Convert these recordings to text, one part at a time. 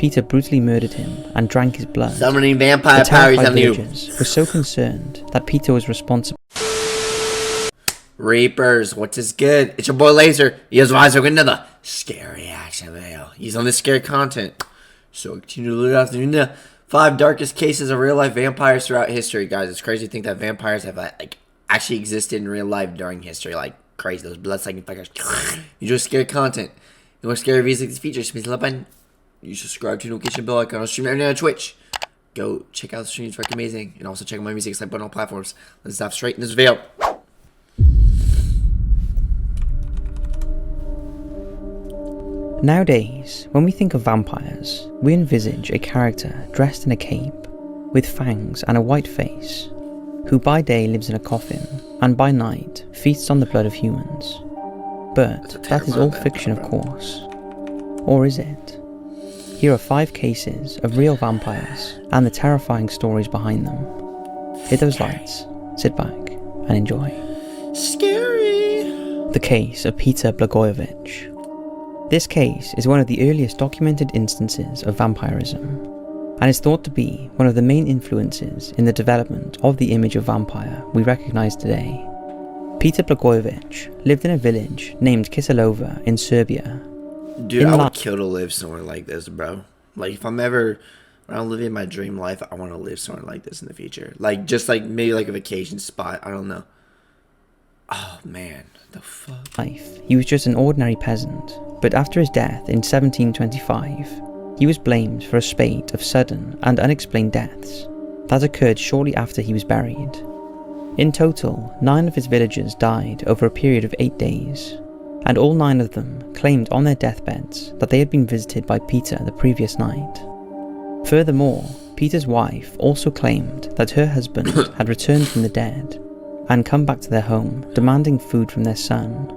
Peter brutally murdered him and drank his blood. Summoning vampire the powers terrified on you. villagers were so concerned that Peter was responsible. Reapers, what is good? It's your boy Laser. Here's Rise with another scary action video. He's on this scary content. So continue to look after the 5 darkest cases of real life vampires throughout history, guys. It's crazy to think that vampires have like actually existed in real life during history. Like crazy, those blood-sucking fuckers. You enjoy scary content. You want scary videos like this feature? Smash the like button. You subscribe to the notification bell icon. I'll stream every night on Twitch. Go check out the streams, freaking amazing. And also check out my music, like button on all platforms. Let's dive straight in this video. Nowadays, when we think of vampires, we envisage a character dressed in a cape, with fangs and a white face, who by day lives in a coffin, and by night feasts on the blood of humans. But that is all fiction, of course. Or is it? Here are 5 cases of real vampires, and the terrifying stories behind them. Hit those lights, sit back, and enjoy. Scary! The case of Peter Blagojevich. This case is one of the earliest documented instances of vampirism, and is thought to be one of the main influences in the development of the image of vampire we recognise today. Peter Blagojevich lived in a village named 𝐂𝐚𝐳𝐸 in Serbia. Dude, I would kill to live somewhere like this, bro. Like, if I'm ever around living my dream life, I want to live somewhere like this in the future. Like, just like, maybe like a vacation spot. I don't know. Oh, man. The fuck? He was just an ordinary peasant, but after his death in 1725, he was blamed for a spate of sudden and unexplained deaths that occurred shortly after he was buried. In total, 9 of his villagers died over a period of 8 days, and all 9 of them claimed on their deathbeds that they had been visited by Peter the previous night. Furthermore, Peter's wife also claimed that her husband had returned from the dead and come back to their home demanding food from their son.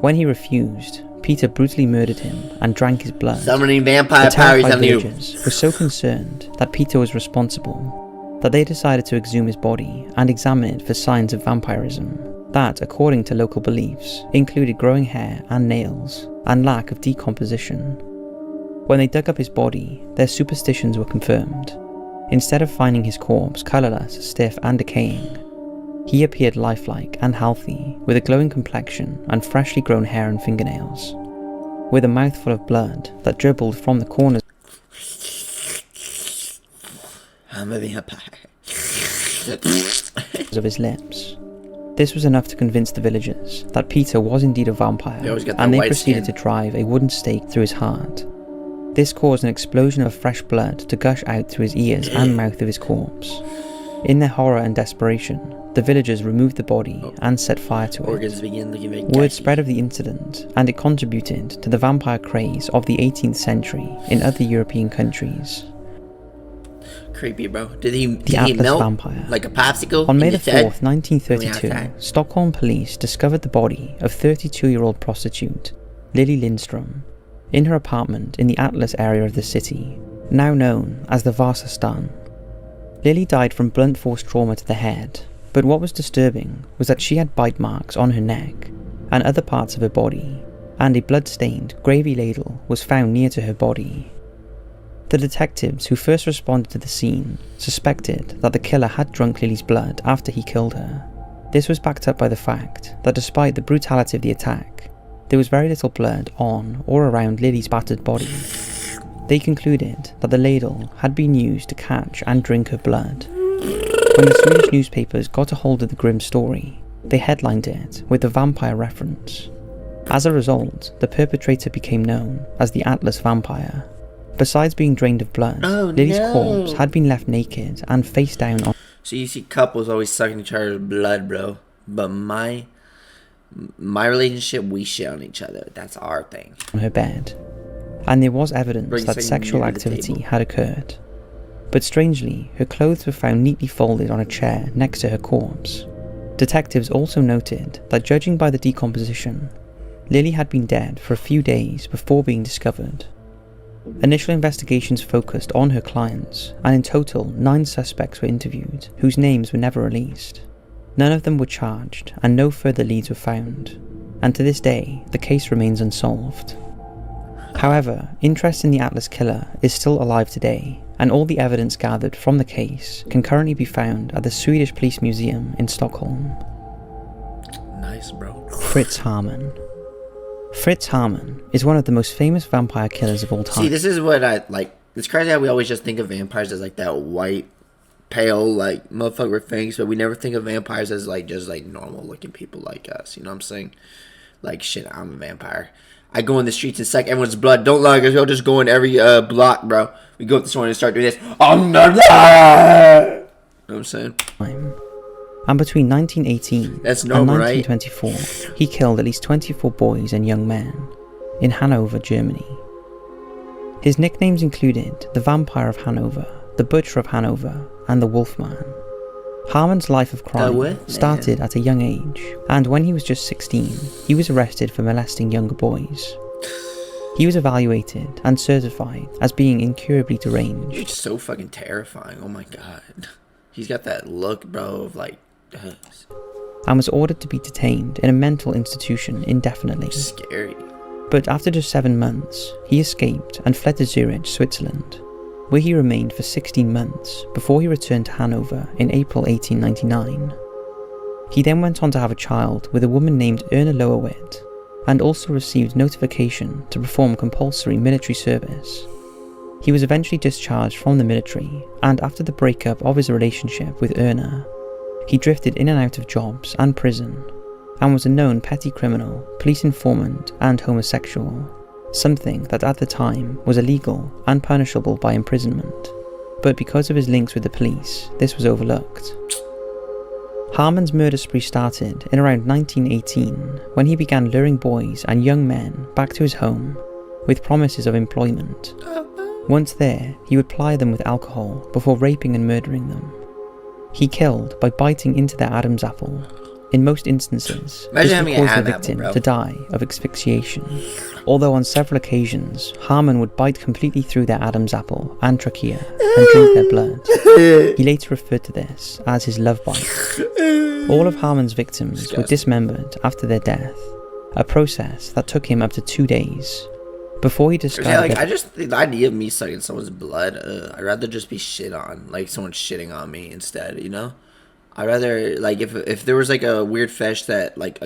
When he refused, Peter brutally murdered him and drank his blood. Summoning vampire the powers terrified on you. villagers were so concerned that Peter was responsible that they decided to exhume his body and examine it for signs of vampirism that, according to local beliefs, included growing hair and nails and lack of decomposition. When they dug up his body, their superstitions were confirmed. Instead of finding his corpse colourless, stiff and decaying, he appeared lifelike and healthy, with a glowing complexion and freshly grown hair and fingernails, with a mouthful of blood that dribbled from the corners I'm a vampire. of his lips. This was enough to convince the villagers that Peter was indeed a vampire, and they proceeded to drive a wooden stake through his heart. This caused an explosion of fresh blood to gush out through his ears and mouth of his corpse. In their horror and desperation, the villagers removed the body and set fire to it. Word spread of the incident, and it contributed to the vampire craze of the 18th century in other European countries. Creepy, bro. Did he Atlas melt vampire. like a popsicle? On May the 4th, 1932, Stockholm police discovered the body of 32-year-old prostitute Lily Lindström in her apartment in the Atlas area of the city, now known as the Vasastan. Lily died from blunt force trauma to the head, but what was disturbing was that she had bite marks on her neck and other parts of her body, and a blood-stained gravy ladle was found near to her body. The detectives who first responded to the scene suspected that the killer had drunk Lily's blood after he killed her. This was backed up by the fact that despite the brutality of the attack, there was very little blood on or around Lily's battered body. They concluded that the ladle had been used to catch and drink her blood. When the Swedish newspapers got a hold of the grim story, they headlined it with the vampire reference. As a result, the perpetrator became known as the Atlas Vampire. Besides being drained of blood, Lily's corpse had been left naked and face down on. So you see couples always sucking each other's blood, bro. But my relationship, we shit on each other. That's our thing. On her bed, and there was evidence that sexual activity had occurred. But strangely, her clothes were found neatly folded on a chair next to her corpse. Detectives also noted that, judging by the decomposition, Lily had been dead for a few days before being discovered. Initial investigations focused on her clients, and in total 9 suspects were interviewed, whose names were never released. None of them were charged, and no further leads were found, and to this day, the case remains unsolved. However, interest in the Atlas killer is still alive today, and all the evidence gathered from the case can currently be found at the Swedish Police Museum in Stockholm. Nice, bro. Fritz Haarmann. Fritz Haarmann is one of the most famous vampire killers of all time. See, this is what I like. It's crazy how we always just think of vampires as like that white, pale, like motherfucker with fangs, but we never think of vampires as like just like normal looking people like us. You know what I'm saying? Like, shit, I'm a vampire. I go in the streets and suck everyone's blood. Don't lie, guys. We'll just go in every block, bro. We go up this morning and start doing this. I'm not. You know what I'm saying? And between 1918 That's normal, and 1924, he killed at least 24 boys and young men in Hanover, Germany. His nicknames included the Vampire of Hanover, the Butcher of Hanover, and the Wolfman. Haarmann's life of crime started at a young age, and when he was just 16, he was arrested for molesting younger boys. He was evaluated and certified as being incurably deranged. It's so fucking terrifying. Oh my god. He's got that look, bro, of like... and was ordered to be detained in a mental institution indefinitely. Scary. But after just 7 months, he escaped and fled to Zurich, Switzerland, where he remained for 16 months before he returned to Hanover in April 1899. He then went on to have a child with a woman named Erna Loewitt, and also received notification to perform compulsory military service. He was eventually discharged from the military, and after the breakup of his relationship with Erna, he drifted in and out of jobs and prison, and was a known petty criminal, police informant, and homosexual, something that at the time was illegal and punishable by imprisonment, but because of his links with the police, this was overlooked. Haarmann's murder spree started in around 1918, when he began luring boys and young men back to his home with promises of employment. Once there, he would ply them with alcohol before raping and murdering them. He killed by biting into their Adam's apple. In most instances, this would cause the victim to die of asphyxiation, although on several occasions, Haarmann would bite completely through their Adam's apple and trachea and drink their blood. He later referred to this as his love bite. All of Haarmann's victims were dismembered after their death, a process that took him up to 2 days. Before he discovered I just think the idea of me sucking someone's blood, I'd rather just be shit on, like someone shitting on me instead, you know? I'd rather, like, if there was, like, a weird fetish that, like,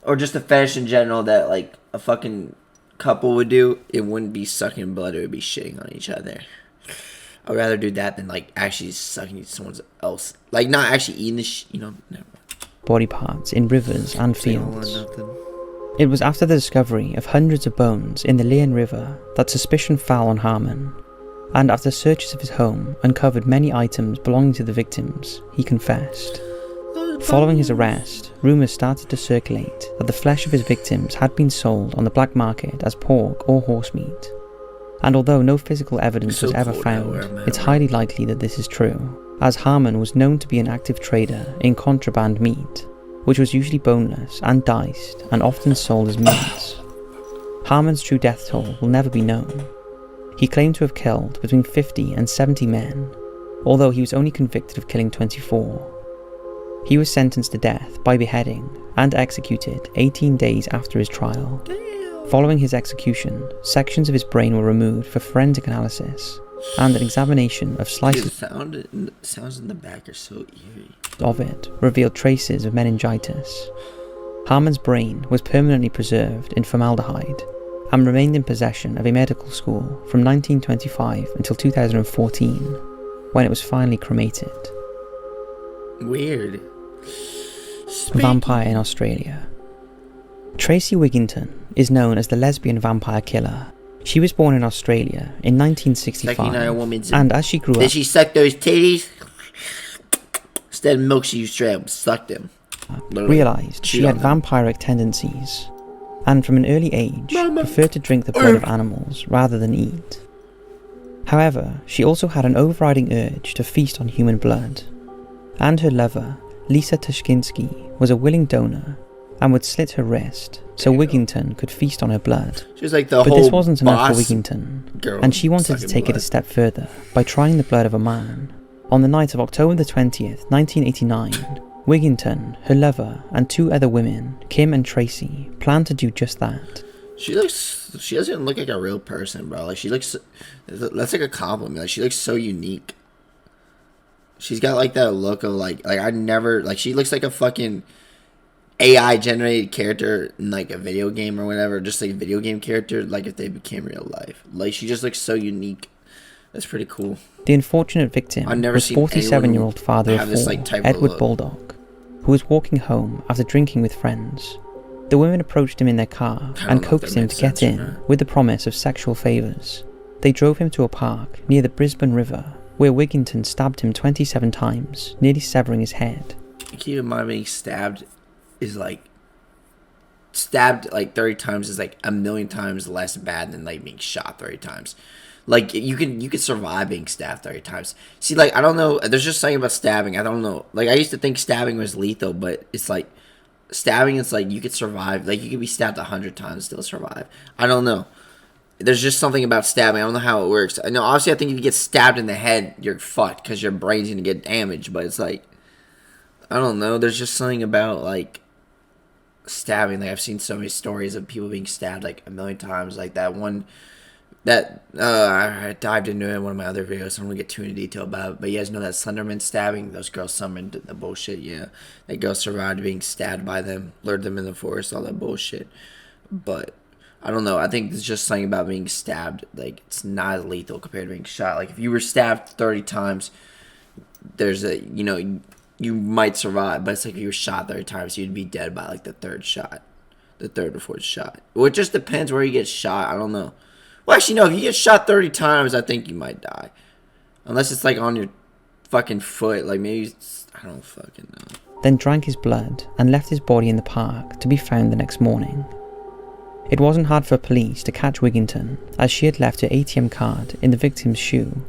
or just a fetish in general that, like, a fucking couple would do, it wouldn't be sucking blood, it would be shitting on each other. I'd rather do that than, like, actually sucking someone else. Like, not actually eating the you know, never mind. Body parts in rivers and fields. It was after the discovery of hundreds of bones in the Leon River that suspicion fell on Haarmann, and after searches of his home uncovered many items belonging to the victims, he confessed. Following his arrest, rumours started to circulate that the flesh of his victims had been sold on the black market as pork or horse meat. And although no physical evidence was ever found, it's highly likely that this is true, as Haarmann was known to be an active trader in contraband meat, which was usually boneless and diced and often sold as meats. Haarmann's true death toll will never be known. He claimed to have killed between 50 and 70 men, although he was only convicted of killing 24. He was sentenced to death by beheading and executed 18 days after his trial. Following his execution, sections of his brain were removed for forensic analysis, and an examination of slices sounds in the back are so eerie. Of it revealed traces of meningitis. Haarmann's brain was permanently preserved in formaldehyde and remained in possession of a medical school from 1925 until 2014, when it was finally cremated. Weird. Vampire in Australia. Tracy Wigginton is known as the lesbian vampire killer. She was born in Australia in 1965, and as she grew up... Did she suck those titties? Instead of milk, she used to suck them. Realised she had vampiric tendencies, and from an early age preferred to drink the blood of animals rather than eat. However, she also had an overriding urge to feast on human blood, and her lover, Lisa Tashkinsky, was a willing donor and would slit her wrist so Wigginton could feast on her blood. She was like the but whole this wasn't enough for Wigginton, and she wanted to take it a step further by trying the blood of a man. On the night of October the 20th, 1989, Wigginton, her lover, and 2 other women, Kim and Tracy, planned to do just that. She doesn't look like a real person, bro. Like, she looks, that's like a compliment. Like, she looks so unique. She's got like that look of she looks like a fucking AI generated character in like a video game or whatever. Just like a video game character, like if they became real life. Like, she just looks so unique. That's pretty cool. The unfortunate victim was 47-year-old father of 4, Edward Baldock, who was walking home after drinking with friends. The women approached him in their car and coaxed him to get in with the promise of sexual favours. They drove him to a park near the Brisbane River, where Wigginton stabbed him 27 times, nearly severing his head. Keep in mind, being stabbed is like... Stabbed like 30 times is like a million times less bad than like being shot 30 times. Like, you could survive being stabbed 30 times. See, like, I don't know. There's just something about stabbing. I don't know. Like, I used to think stabbing was lethal, but it's like... Stabbing, it's like you could survive. Like, you could be stabbed 100 times and still survive. I don't know. There's just something about stabbing. I don't know how it works. I know, obviously, I think if you get stabbed in the head, you're fucked because your brain's going to get damaged. But it's like, I don't know. There's just something about, like, stabbing. Like, I've seen so many stories of people being stabbed, like, a million times. Like, that one... I dived into it in one of my other videos. So I don't want to get too into detail about it. But you guys know that Slenderman stabbing? Those girls summoned the bullshit, yeah. That girl survived being stabbed by them, lured them in the forest, all that bullshit. But, I don't know. I think it's just something about being stabbed. Like, it's not as lethal compared to being shot. Like, if you were stabbed 30 times, there's a, you know, you might survive. But it's like if you were shot 30 times, you'd be dead by, like, the third shot. The third or fourth shot. Well, it just depends where you get shot. I don't know. Well, actually, no. If you get shot 30 times, I think you might die. Unless it's, like, on your fucking foot. Like, maybe I don't fucking know. Then drank his blood and left his body in the park to be found the next morning. It wasn't hard for police to catch Wigginton, as she had left her ATM card in the victim's shoe.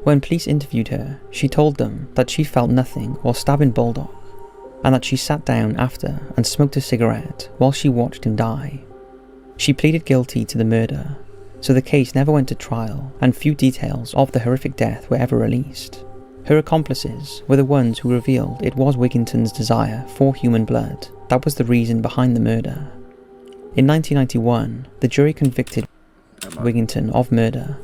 When police interviewed her, she told them that she felt nothing while stabbing Baldock, and that she sat down after and smoked a cigarette while she watched him die. She pleaded guilty to the murder, so the case never went to trial, and few details of the horrific death were ever released. Her accomplices were the ones who revealed it was Wigginton's desire for human blood that was the reason behind the murder. In 1991, the jury convicted Wigginton of murder,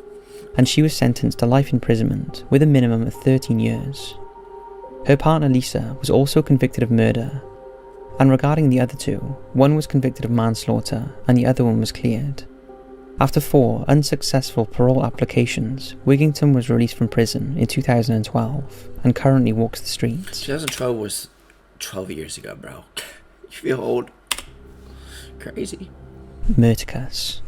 and she was sentenced to life imprisonment with a minimum of 13 years. Her partner Lisa was also convicted of murder, and regarding the other two, one was convicted of manslaughter and the other one was cleared. After 4 unsuccessful parole applications, Wigginton was released from prison in 2012 and currently walks the streets. 2012 was 12 years ago, bro. You feel old. Crazy. Myrticus.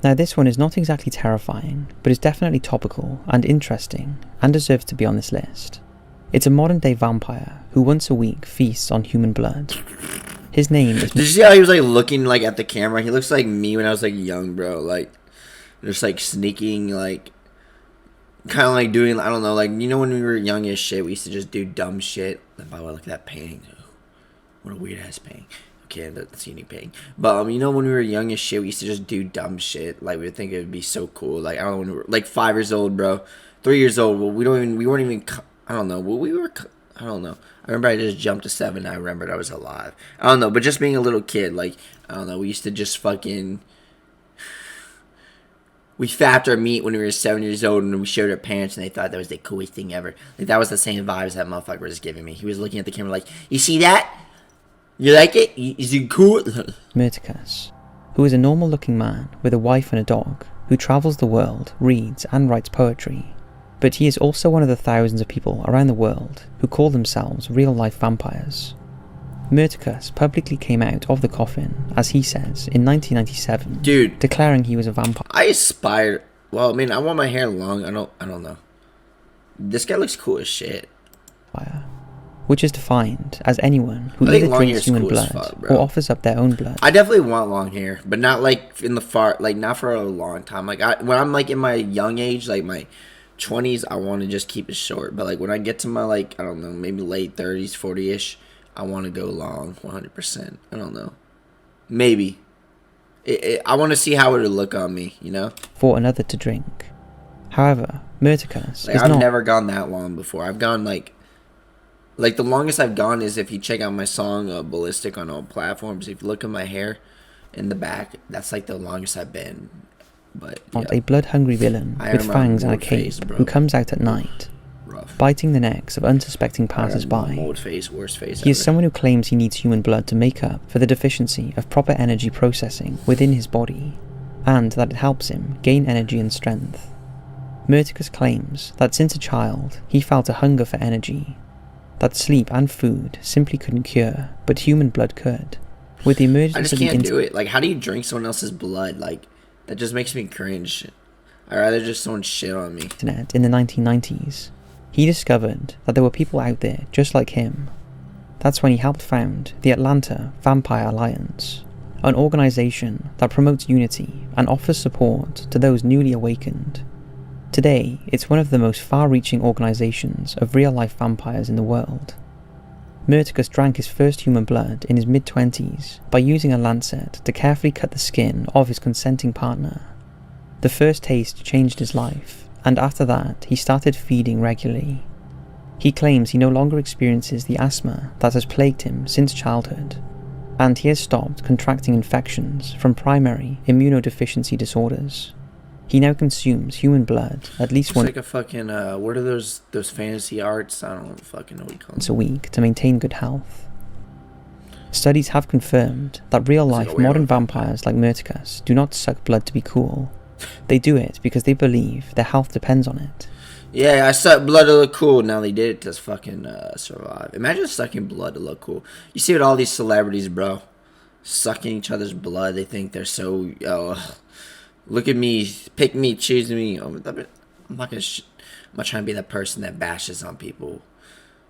Now this one is not exactly terrifying, but is definitely topical and interesting and deserves to be on this list. It's a modern day vampire who once a week feasts on human blood. His name is... Did you see how he was like looking like at the camera? He looks like me when I was like young, bro. Like, just like sneaking, like, kind of like doing, I don't know, like, you know when we were young as shit, we used to just do dumb shit. By the way, look at that painting. What a weird ass painting. Okay, that's a unique painting. But, you know when we were young as shit, we used to just do dumb shit. Like, we would think it would be so cool. Like, I don't know, when we were like 5 years old, bro. 3 years old. Well, we weren't even, I don't know. Well, I don't know. I remember I just jumped to 7 and I remembered I was alive. I don't know, but just being a little kid, like, I don't know, we used to just fucking... We fapped our meat when we were 7 years old and we showed our parents and they thought that was the coolest thing ever. Like, that was the same vibes that motherfucker was giving me. He was looking at the camera like, you see that? You like it? Is it cool? Myrticus, who is a normal looking man with a wife and a dog, who travels the world, reads and writes poetry. But he is also one of the thousands of people around the world who call themselves real-life vampires. Myrticus publicly came out of the coffin, as he says, in 1997, dude, declaring he was a vampire. I aspire... Well, I mean, I want my hair long. I don't know. This guy looks cool as shit. Which is defined as anyone who either drinks human blood or offers up their own blood. I definitely want long hair, but not like in the far... Like, not for a long time. Like, when I'm like in my young age, like my 20s, I want to just keep it short. But like when I get to my, like, I don't know, maybe late 30s, 40ish, I want to go long 100%. I don't know, maybe I want to see how it would look on me, you know, for another to drink. However, Myrticus like, I've never gone that long before. I've gone like the longest I've gone is if you check out my song Ballistic on all platforms. If you look at my hair, in the back. That's like the longest I've been. But yeah. A blood-hungry villain with fangs and a cape who comes out at night, biting the necks of unsuspecting passers-by. Worst face He is someone who claims he needs human blood to make up for the deficiency of proper energy processing within his body, and that it helps him gain energy and strength. �Murticus claims that since a child, he felt a hunger for energy, that sleep and food simply couldn't cure, but human blood could. With the emergence I just can't do it. Like, how do you drink someone else's blood? Like, that just makes me cringe. I'd rather just someone shit on me. Internet in the 1990s, he discovered that there were people out there just like him. That's when he helped found the Atlanta Vampire Alliance, an organization that promotes unity and offers support to those newly awakened. Today, it's one of the most far-reaching organizations of real-life vampires in the world. �Murticus drank his first human blood in his mid-20s by using a lancet to carefully cut the skin of his consenting partner. The first taste changed his life, and after that, he started feeding regularly. He claims he no longer experiences the asthma that has plagued him since childhood, and he has stopped contracting infections from primary immunodeficiency disorders. He now consumes human blood at least once like a fucking, what are those fantasy arts? I don't fucking know what you call them. a week to maintain good health. Studies have confirmed that real-life modern vampires like �Murticus do not suck blood to be cool. They do it because they believe their health depends on it. Yeah, I suck blood to look cool. Now they did it to fucking survive. Imagine sucking blood to look cool. You see with all these celebrities, bro, sucking each other's blood. They think they're so, look at me, pick me, choose me. I'm not trying to be that person that bashes on people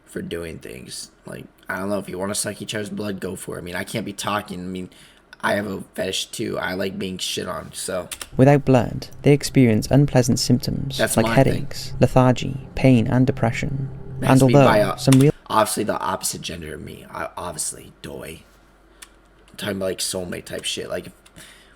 for doing things. Like, I don't know, if you want to suck each other's blood, go for it. I mean, I can't be talking. I mean, I have a fetish too. I like being shit on, so. Without blood, they experience unpleasant symptoms like headaches, lethargy, pain, and depression. And although obviously the opposite gender of me, obviously, doy. I'm talking about like soulmate type shit. Like,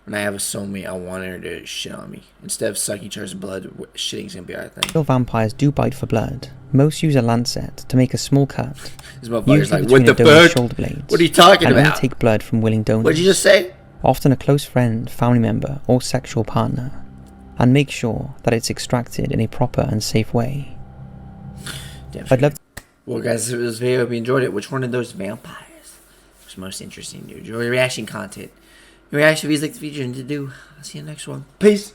when I have a soulmate, I want her to shit on me. Instead of sucking each other's blood, shitting's gonna be our thing. Real vampires do bite for blood. Most use a lancet to make a small cut. This motherfucker's like, what the fuck? Shoulder blades, what are you talking and about? only take blood from willing donors. What did you just say? Often a close friend, family member, or sexual partner, and make sure that it's extracted in a proper and safe way. I'd love to. Well, guys, this video, hope you enjoyed it. Which one of those vampires was most interesting to you? Enjoy your reaction content. Your reaction videos like the video and to do. I'll see you in the next one. Peace.